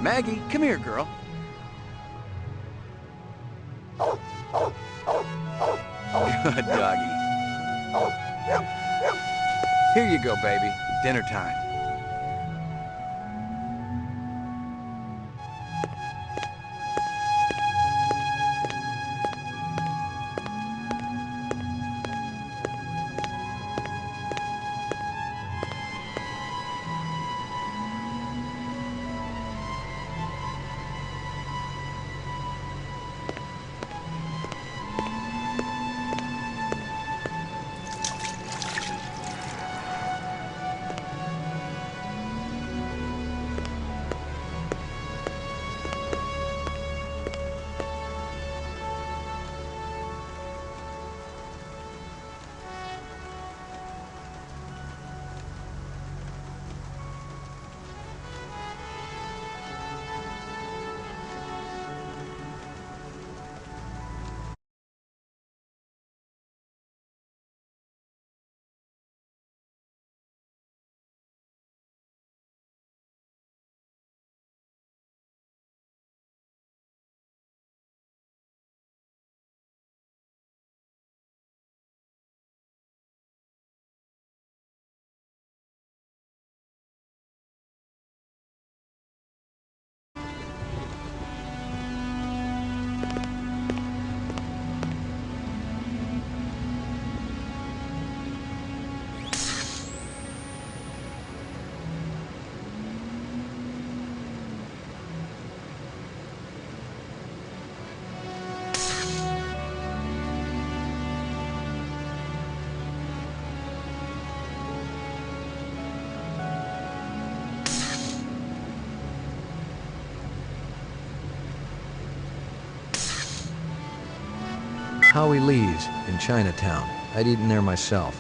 Maggie, come here, girl. Good doggy. Here you go, baby. Dinner time. Howie Lee's in Chinatown. I'd eaten there myself.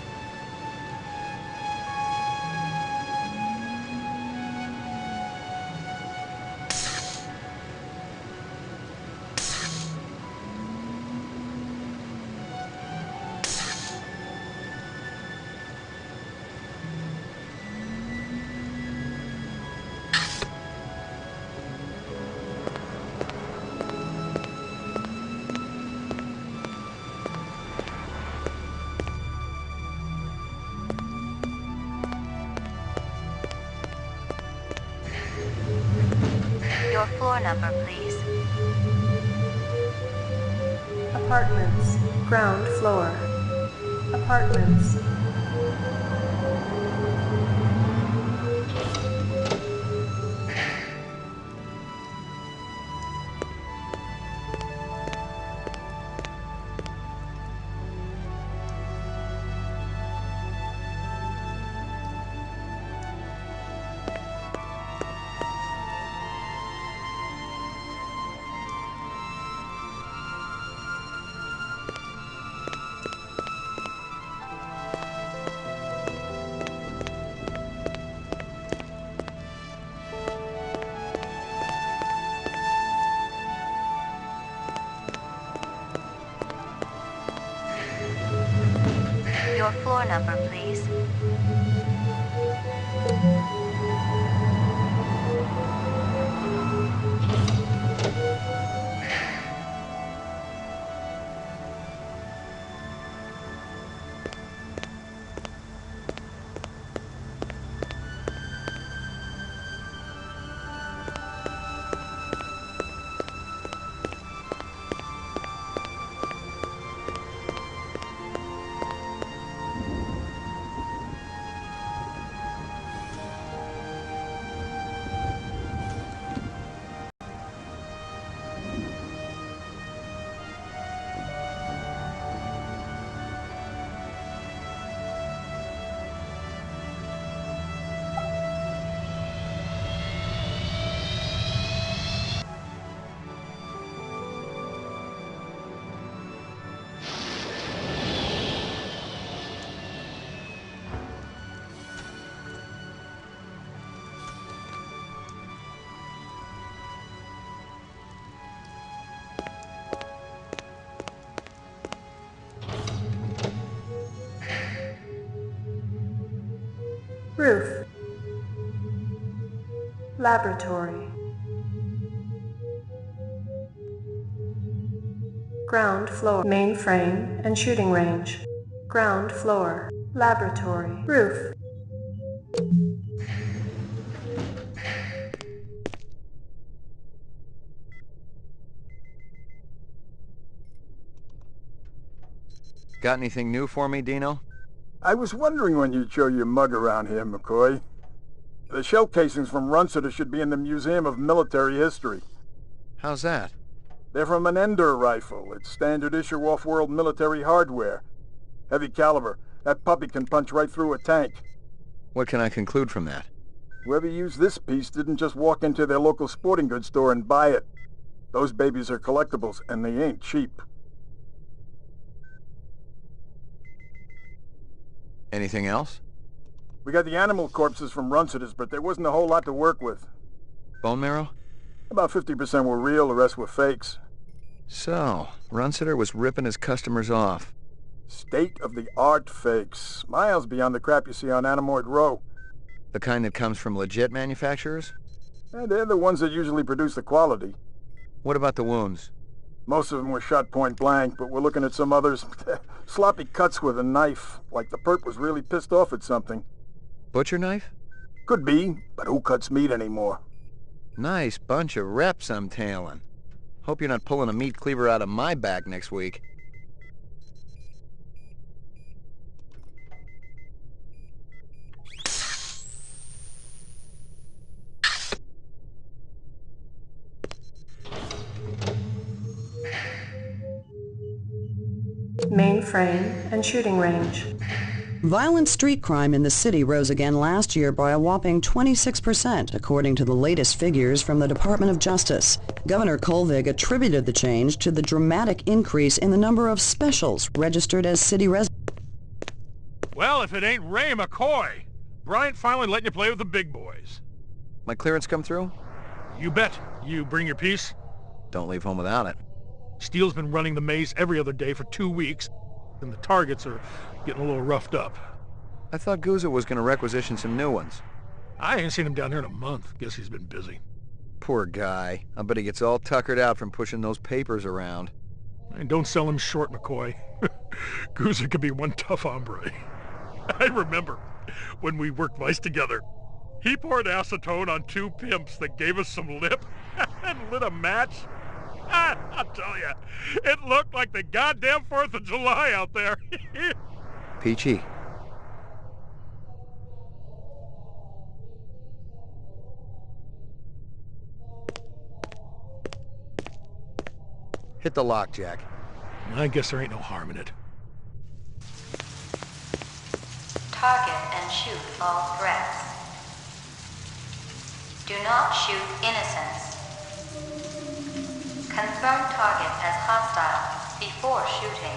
Your floor number, please. Apartments, ground floor. Apartments. Your floor number, please. Roof. Laboratory. Ground floor. Mainframe and shooting range. Ground floor. Laboratory. Roof. Got anything new for me, Dino? I was wondering when you'd show your mug around here, McCoy. The shell casings from Runciter should be in the Museum of Military History. How's that? They're from an Ender rifle. It's standard issue off-world military hardware. Heavy caliber. That puppy can punch right through a tank. What can I conclude from that? Whoever used this piece didn't just walk into their local sporting goods store and buy it. Those babies are collectibles, and they ain't cheap. Anything else? We got the animal corpses from Runciter's, but there wasn't a whole lot to work with. Bone marrow? About 50% were real, the rest were fakes. So, Runciter was ripping his customers off. State-of-the-art fakes. Miles beyond the crap you see on Anamoid Row. The kind that comes from legit manufacturers? And they're the ones that usually produce the quality. What about the wounds? Most of them were shot point blank, but we're looking at some others. Sloppy cuts with a knife, like the perp was really pissed off at something. Butcher knife? Could be, but who cuts meat anymore? Nice bunch of reps I'm tailing. Hope you're not pulling a meat cleaver out of my back next week. Mainframe and shooting range. Violent street crime in the city rose again last year by a whopping 26%, according to the latest figures from the Department of Justice. Governor Kolvig attributed the change to the dramatic increase in the number of specials registered as city residents. Well, if it ain't Ray McCoy, Bryant finally letting you play with the big boys. My clearance come through? You bet. You bring your piece? Don't leave home without it. Steele's been running the maze every other day for 2 weeks, and the targets are getting a little roughed up. I thought Gouza was going to requisition some new ones. I ain't seen him down here in a month. Guess he's been busy. Poor guy. I bet he gets all tuckered out from pushing those papers around. And don't sell him short, McCoy. Gouza could be one tough hombre. I remember when we worked Vice together. He poured acetone on 2 pimps that gave us some lip and lit a match. I'll tell you, it looked like the goddamn 4th of July out there. Peachy. Hit the lock, Jack. I guess there ain't no harm in it. Target and shoot all threats. Do not shoot innocents. Confirm target as hostile before shooting.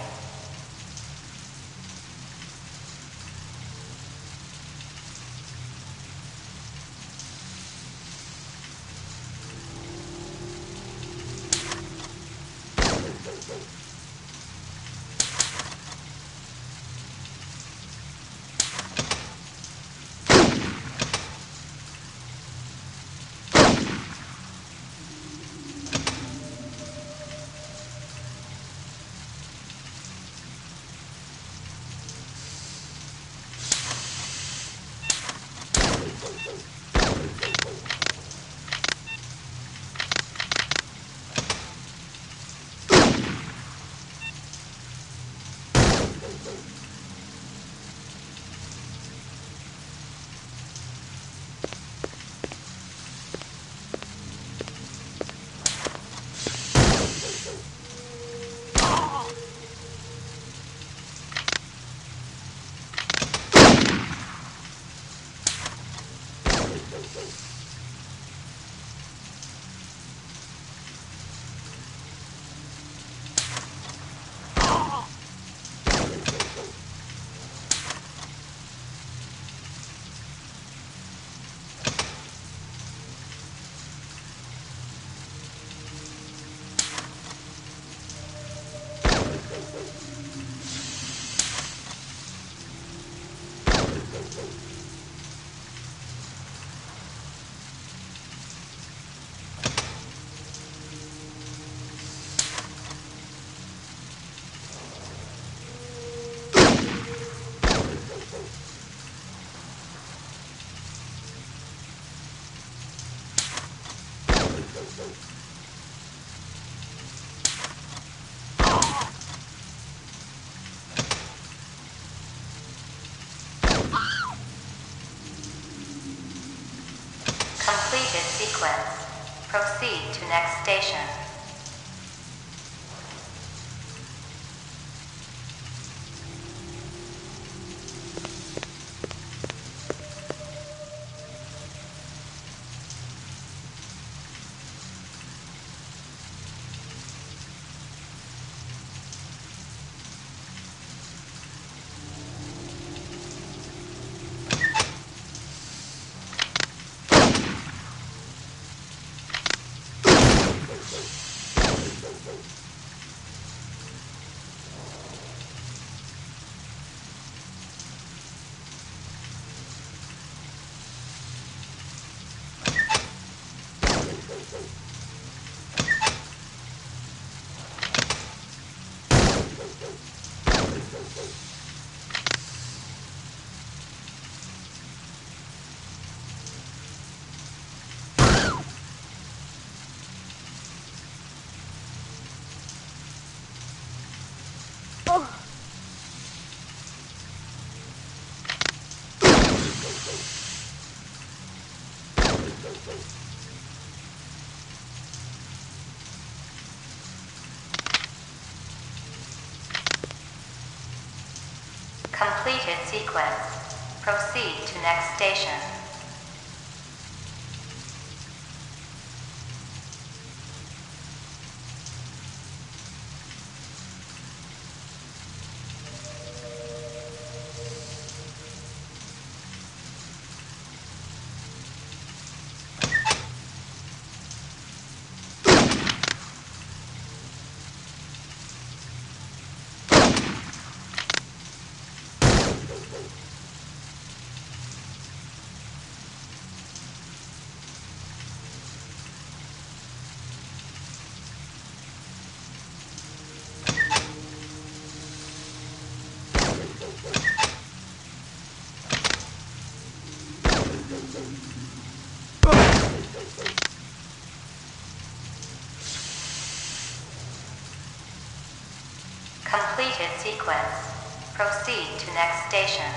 sequence. Proceed to next station. Completed sequence. Proceed to next station. Completed sequence. Proceed to next station.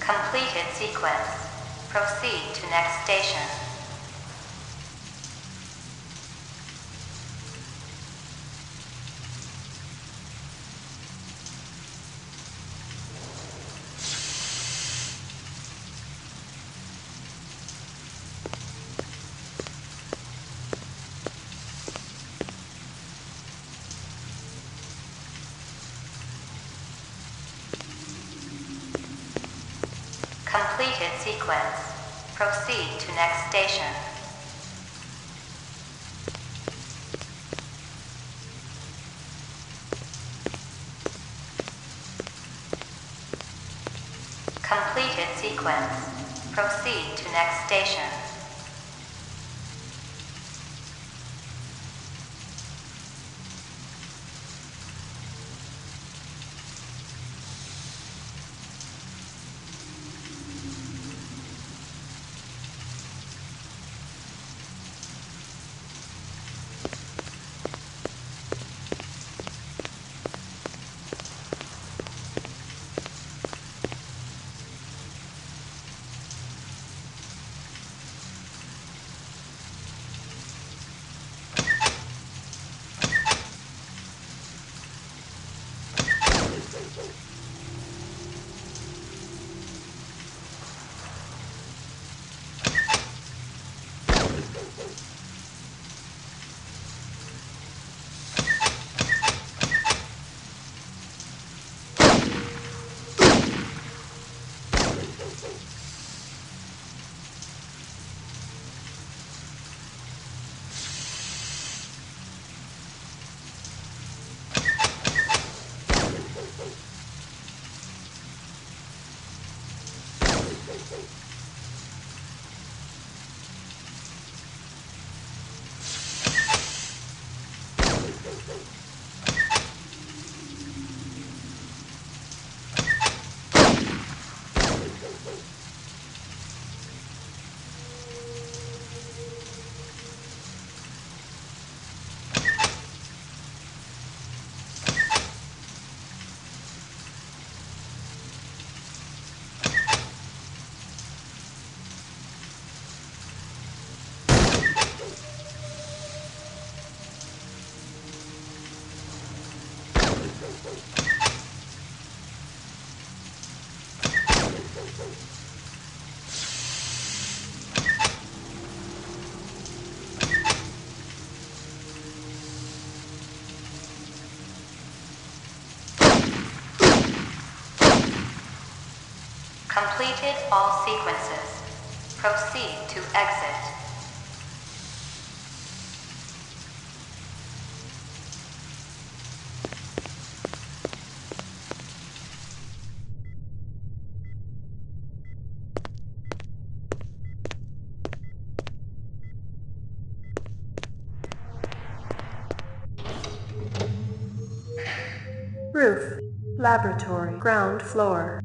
Completed sequence. Proceed to next station. Completed sequence. Proceed to next station. Completed sequence. Proceed to next station. Completed all sequences. Proceed to exit. Roof. Laboratory. Ground floor.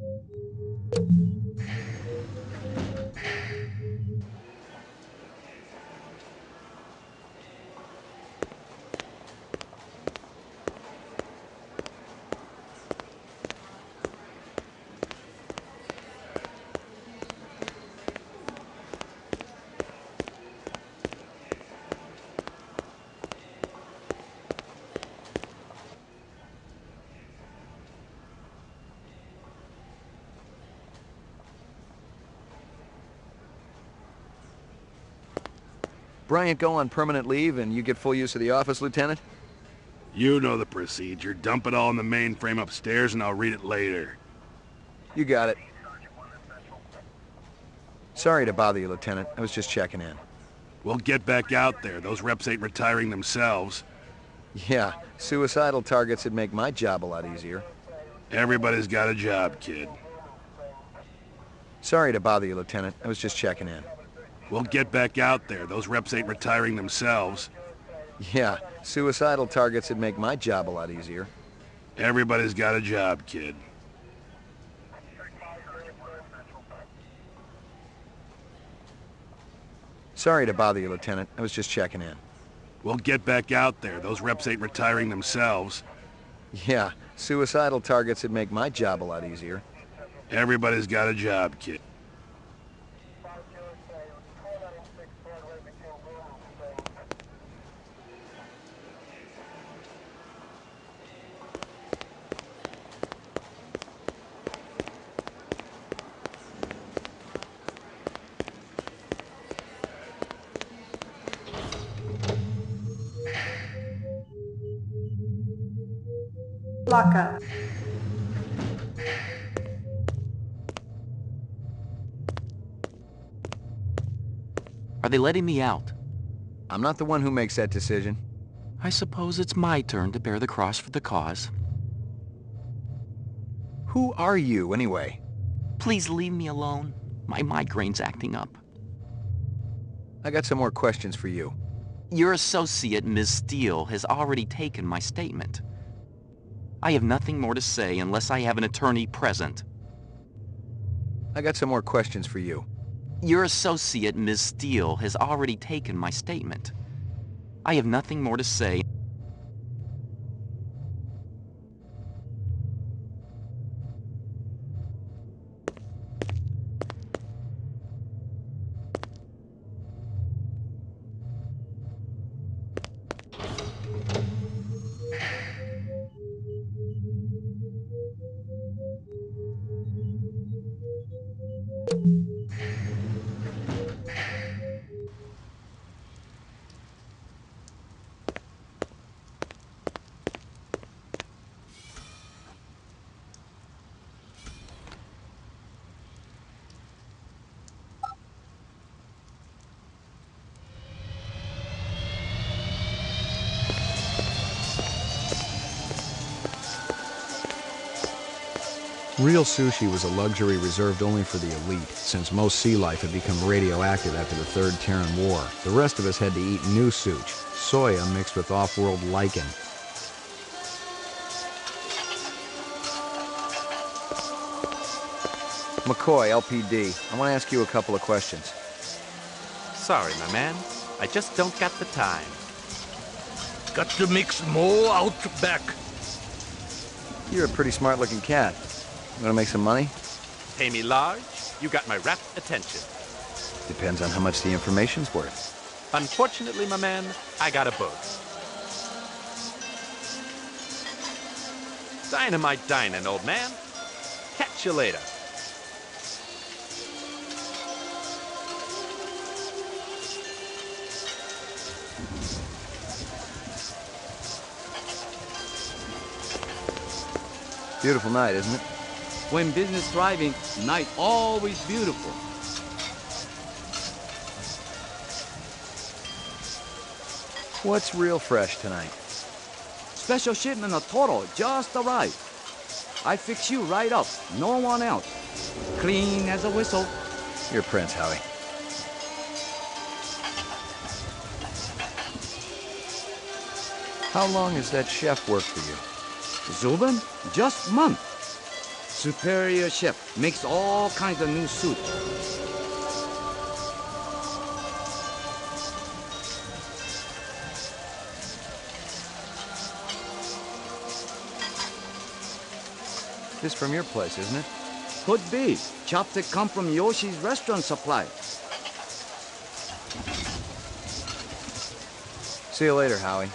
Bryant go on permanent leave and you get full use of the office, Lieutenant? You know the procedure. Dump it all in the mainframe upstairs and I'll read it later. You got it. Sorry to bother you, Lieutenant. I was just checking in. We'll get back out there. Those reps ain't retiring themselves. Yeah, suicidal targets would make my job a lot easier. Everybody's got a job, kid. Sorry to bother you, Lieutenant. I was just checking in. We'll get back out there. Those reps ain't retiring themselves. Yeah, suicidal targets would make my job a lot easier. Everybody's got a job, kid. Sorry to bother you, Lieutenant. I was just checking in. We'll get back out there. Those reps ain't retiring themselves. Yeah, suicidal targets would make my job a lot easier. Everybody's got a job, kid. Lockup. Are they letting me out? I'm not the one who makes that decision. I suppose it's my turn to bear the cross for the cause. Who are you, anyway? Please leave me alone. My migraine's acting up. I got some more questions for you. Your associate, Ms. Steele, has already taken my statement. I have nothing more to say unless I have an attorney present. I got some more questions for you. Your associate, Ms. Steele, has already taken my statement. I have nothing more to say. Real sushi was a luxury reserved only for the elite, since most sea life had become radioactive after the Third Terran War. The rest of us had to eat new such, soya mixed with off-world lichen. McCoy, LPD. I want to ask you a couple of questions. Sorry, my man. I just don't got the time. Got to mix more out back. You're a pretty smart-looking cat. You want to make some money? Pay me large, you got my rapt attention. Depends on how much the information's worth. Unfortunately, my man, I got a boat. Dynamite dining, old man. Catch you later. Beautiful night, isn't it? When business thriving, night always beautiful. What's real fresh tonight? Special shipment of Toro just arrived. I fix you right up, no one else. Clean as a whistle. You're Prince, Howie. How long has that chef worked for you? Zubin? Just month. Superior chef makes all kinds of new sushi. This from your place, isn't it? Could be. Chopstick come from Yoshi's restaurant supply. See you later, Howie.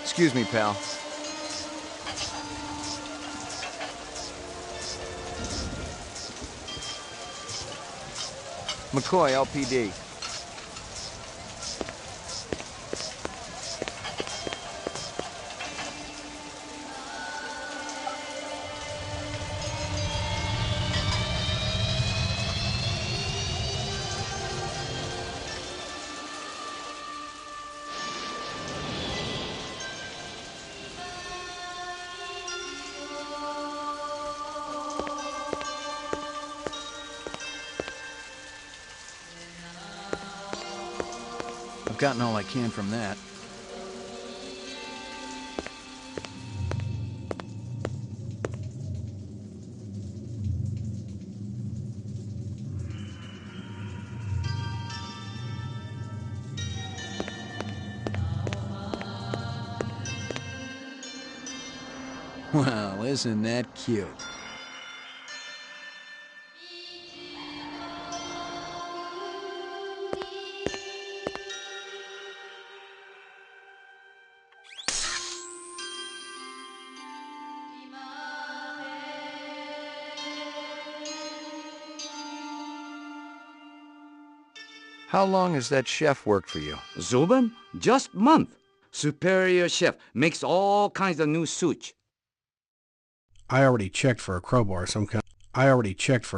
Excuse me, pal. McCoy, LPD. I've gotten all I can from that. Well, isn't that cute? How long has that chef worked for you? Zubin? Just month. Superior chef. Makes all kinds of new sushi. I already checked for a crowbar some kind.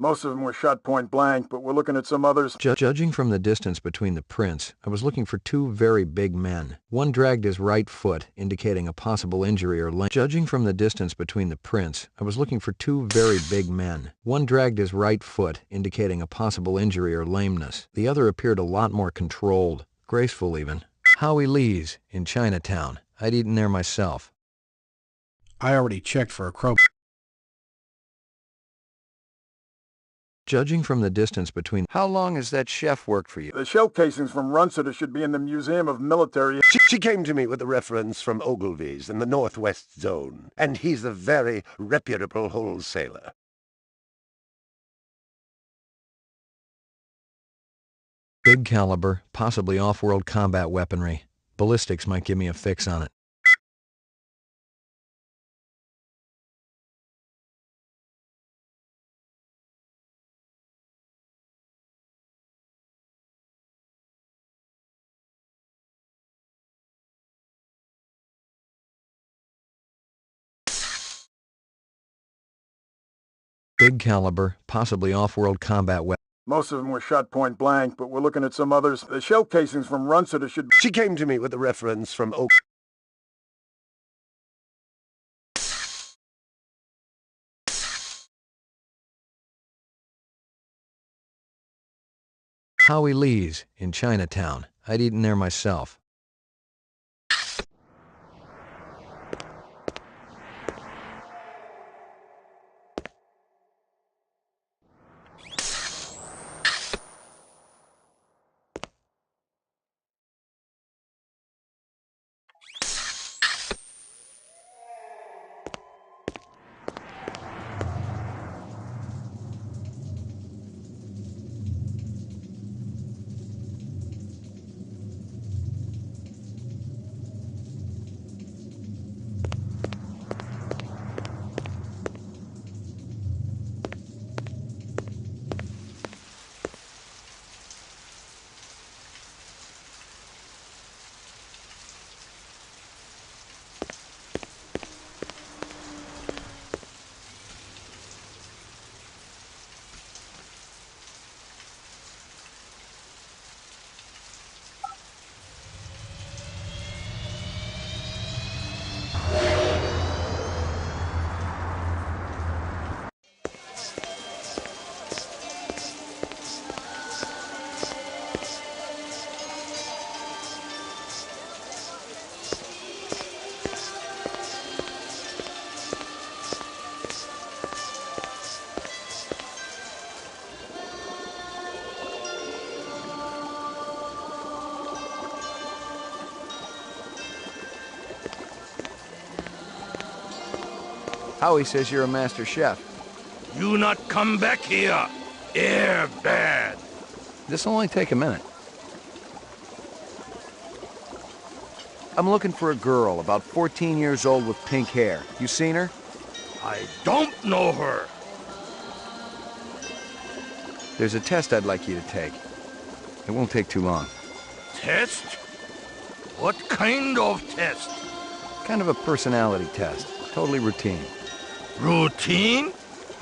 Most of them were shot point blank, but we're looking at some others. Judging from the distance between the prints, I was looking for two very big men. One dragged his right foot, indicating a possible injury or lameness. Judging from the distance between the prints, I was looking for two very big men. One dragged his right foot, indicating a possible injury or lameness. The other appeared a lot more controlled, graceful even. Howie Lee's, in Chinatown. I'd eaten there myself. I already checked for a crowbar. Judging from the distance between... How long has that chef worked for you? The shell casings from Runsiter should be in the Museum of Military... She came to me with a reference from Ogilvy's in the Northwest Zone, and he's a very reputable wholesaler. Big caliber, possibly off-world combat weaponry. Ballistics might give me a fix on it. Big caliber, possibly off-world combat weapon. Most of them were shot point blank, but we're looking at some others. The shell casings from Runsiter should... She came to me with a reference from Howie Lee's, in Chinatown. I'd eaten there myself. Howie says you're a master chef. You not come back here. Air bad. This'll only take a minute. I'm looking for a girl, about 14 years old with pink hair. You seen her? I don't know her. There's a test I'd like you to take. It won't take too long. Test? What kind of test? Kind of a personality test. Totally routine. Routine?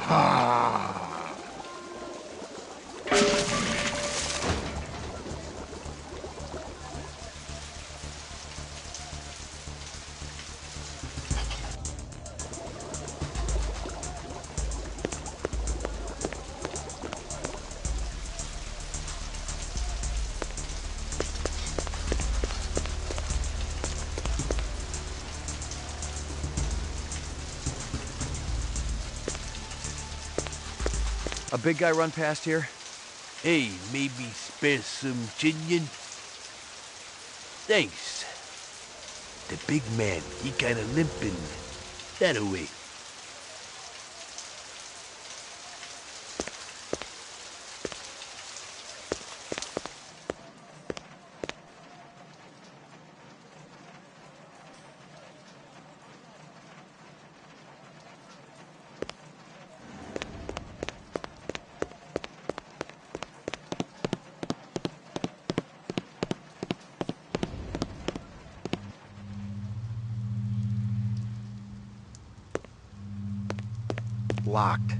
Ah. A big guy run past here? Hey, maybe spare some chinion? Thanks. The big man, he kinda limping. That-a-way. Locked.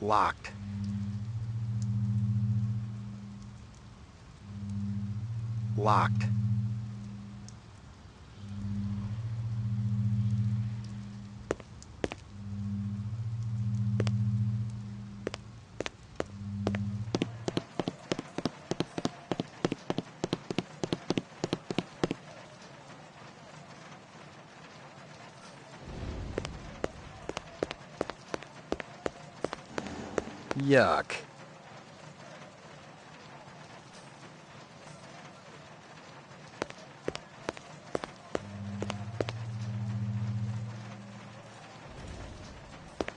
Locked. Locked. Yuck.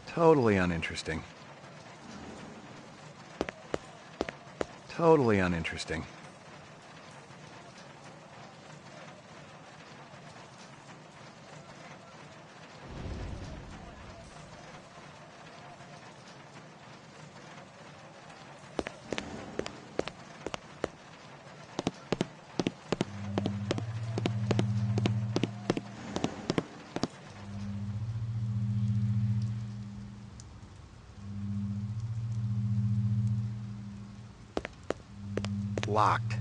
Totally uninteresting. Totally uninteresting. Locked.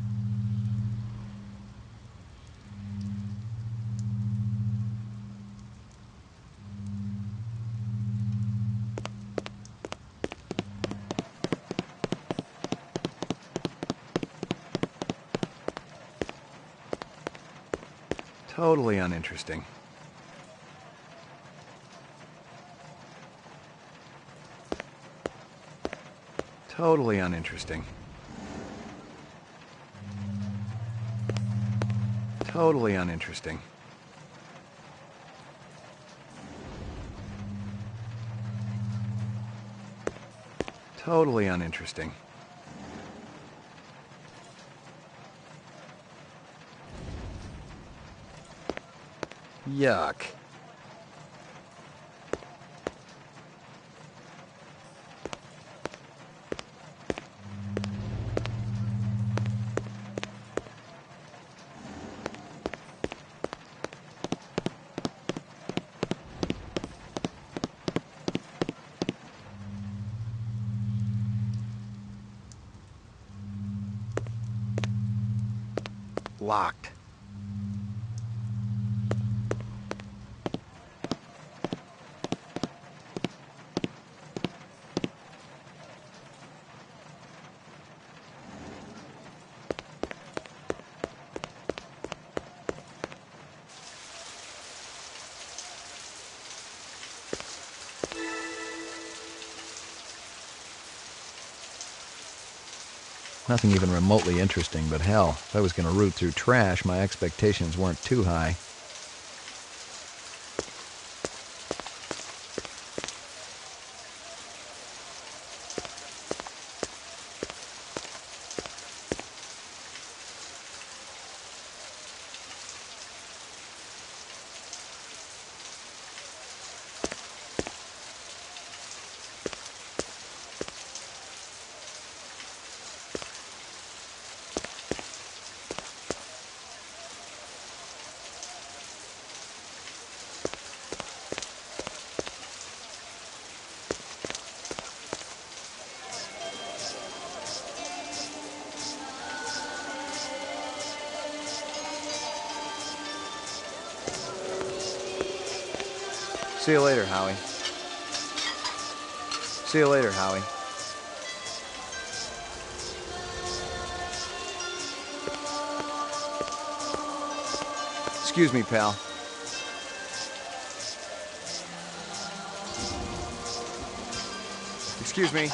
Totally uninteresting. Totally uninteresting. Totally uninteresting. Totally uninteresting. Yuck. Locked. Nothing even remotely interesting, but hell, if I was going to root through trash, my expectations weren't too high. See you later, Howie. See you later, Howie. Excuse me, pal. Excuse me.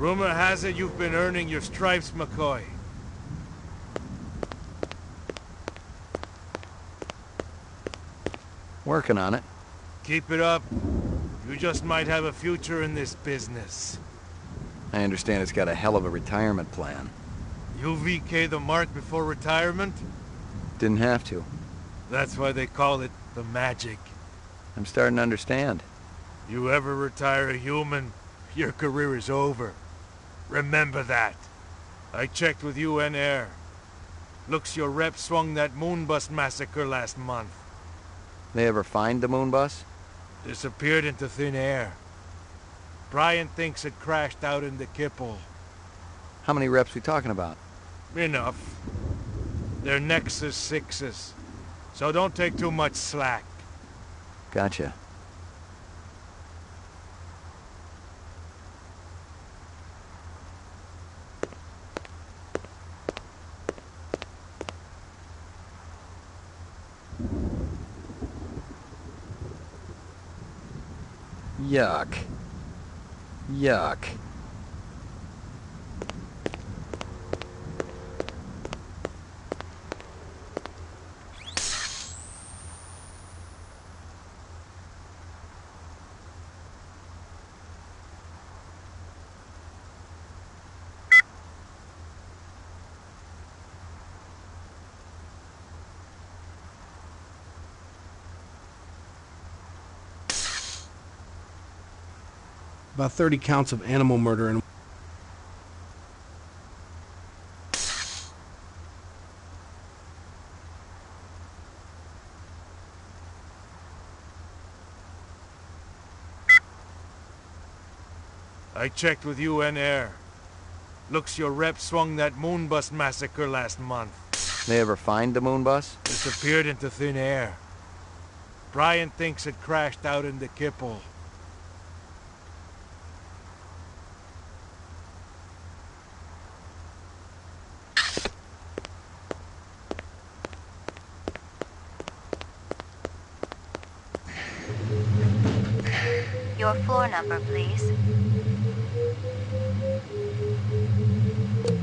Rumor has it you've been earning your stripes, McCoy. Working on it. Keep it up. You just might have a future in this business. I understand it's got a hell of a retirement plan. You VK the mark before retirement? Didn't have to. That's why they call it the magic. I'm starting to understand. You ever retire a human, your career is over. Remember that. I checked with UN Air. Looks your rep swung that Moonbus massacre last month. They ever find the moon bus? Disappeared into thin air. Brian thinks it crashed out in the Kipple. How many reps we talking about? Enough. They're Nexus 6s, so don't take too much slack. Gotcha. Yuck. Yuck. About 30 counts of animal murder and I checked with UN Air. Looks your rep swung that Moonbus massacre last month. They ever find the moon bus? Disappeared into thin air. Brian thinks it crashed out in the Kipple. Your floor number, please.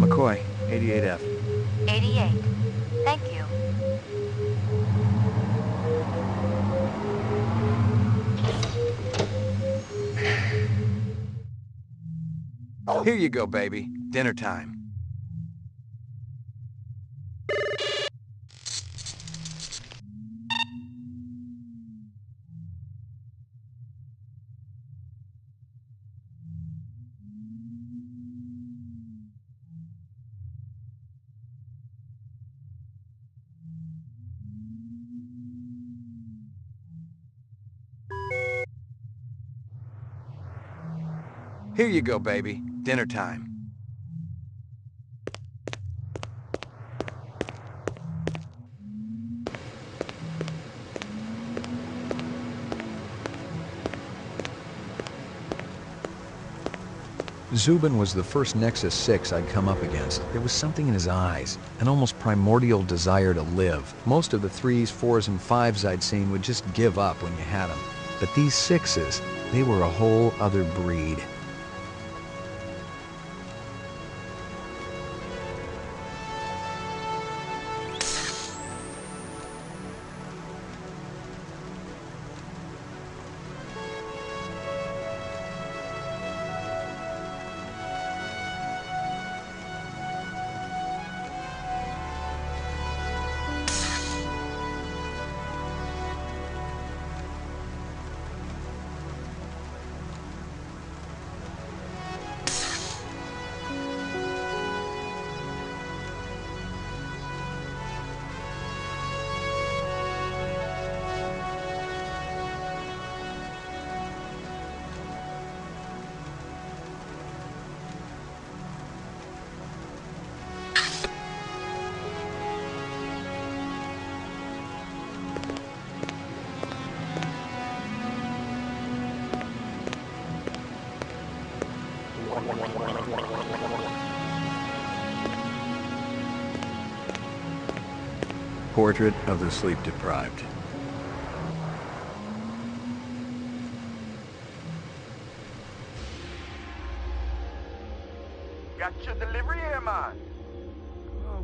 McCoy, 88F. 88. Thank you. Here you go, baby. Dinner time. Here you go, baby. Dinner time. Zubin was the first Nexus 6 I'd come up against. There was something in his eyes, an almost primordial desire to live. Most of the 3s, 4s, and 5s I'd seen would just give up when you had them. But these 6s, they were a whole other breed. Portrait of the sleep-deprived. Got your delivery here, man.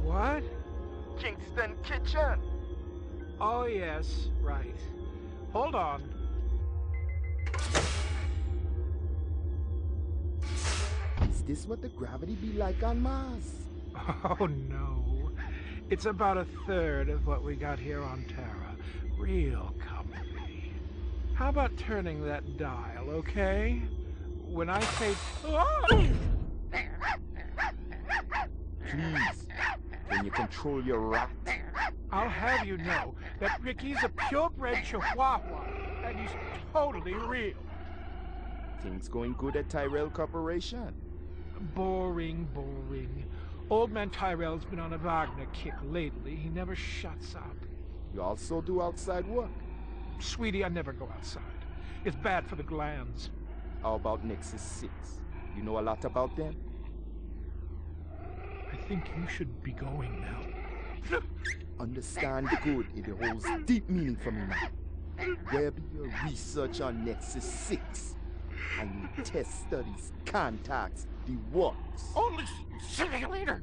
What? Kingston Kitchen. Oh, yes, right. Hold on. Is this what the gravity be like on Mars? Oh, no. It's about a third of what we got here on Terra. Real comfy. How about turning that dial, okay? When I say... Oh! Please, can you control your rat? I'll have you know that Ricky's a purebred Chihuahua, and he's totally real. Things going good at Tyrell Corporation? Boring, boring. Old man Tyrell's been on a Wagner kick lately. He never shuts up. You also do outside work? Sweetie, I never go outside. It's bad for the glands. How about Nexus 6? You know a lot about them? I think you should be going now. Understand good, it holds deep meaning for me now. Where be your research on Nexus 6? I need test studies, contacts, the works. Only simulator.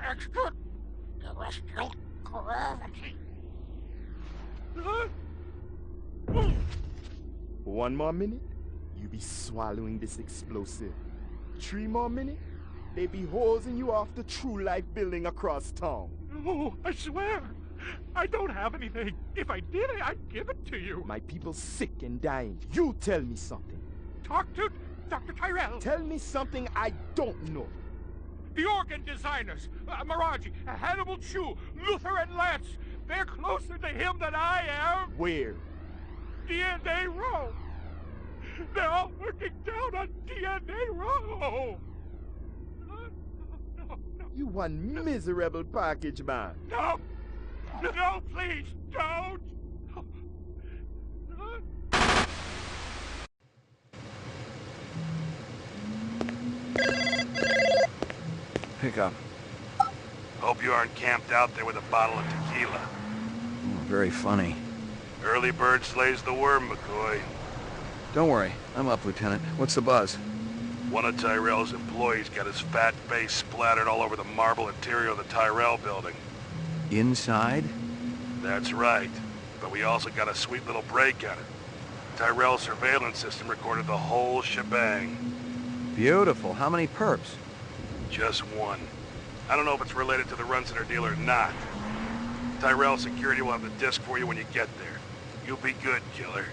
Extraterrestrial gravity. One more minute, you be swallowing this explosive. 3 more minutes, they be hosing you off the True Life building across town. No, I swear. I don't have anything. If I did, I'd give it to you. My people's sick and dying. You tell me something. Talk to Dr. Tyrell. Tell me something I don't know. The organ designers, Miraji, Hannibal Chu, Luther and Lance, they're closer to him than I am. Where? DNA Row. They're all working down on DNA Row. You one miserable package, man. No! No, please, don't! Pick up. Hope you aren't camped out there with a bottle of tequila. Very funny. Early bird slays the worm, McCoy. Don't worry. I'm up, Lieutenant. What's the buzz? One of Tyrell's employees got his fat face splattered all over the marble interior of the Tyrell building. Inside? That's right. But we also got a sweet little break at it. Tyrell's surveillance system recorded the whole shebang. Beautiful. How many perps? Just one. I don't know if it's related to the Runcenter deal or not. Tyrell Security will have the disc for you when you get there. You'll be good, killer.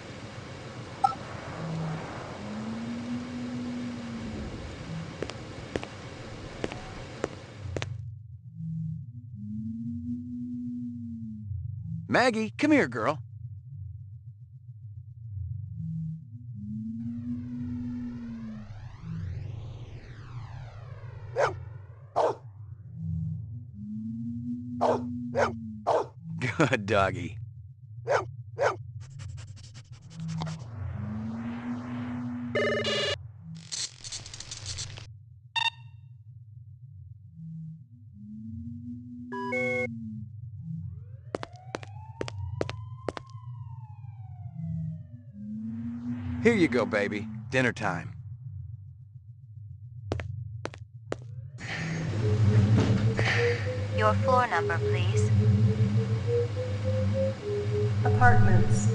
Maggie, come here, girl. Good doggy. Here you go, baby. Dinner time. Your floor number, please. Apartments.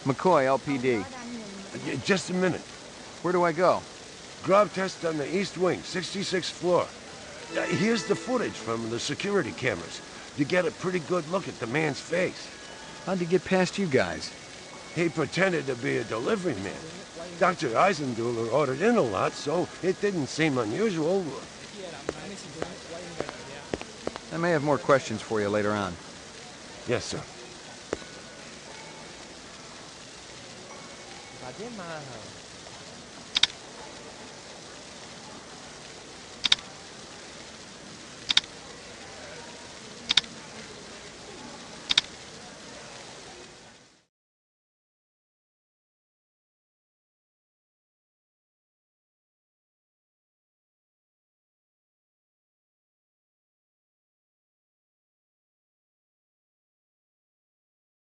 McCoy, LPD. Just a minute. Where do I go? Grab test on the east wing, 66th floor. Here's the footage from the security cameras. You get a pretty good look at the man's face. How'd he get past you guys? He pretended to be a delivery man. Dr. Eisenduller ordered in a lot, so it didn't seem unusual. I may have more questions for you later on. Yes, sir. Dia mahal.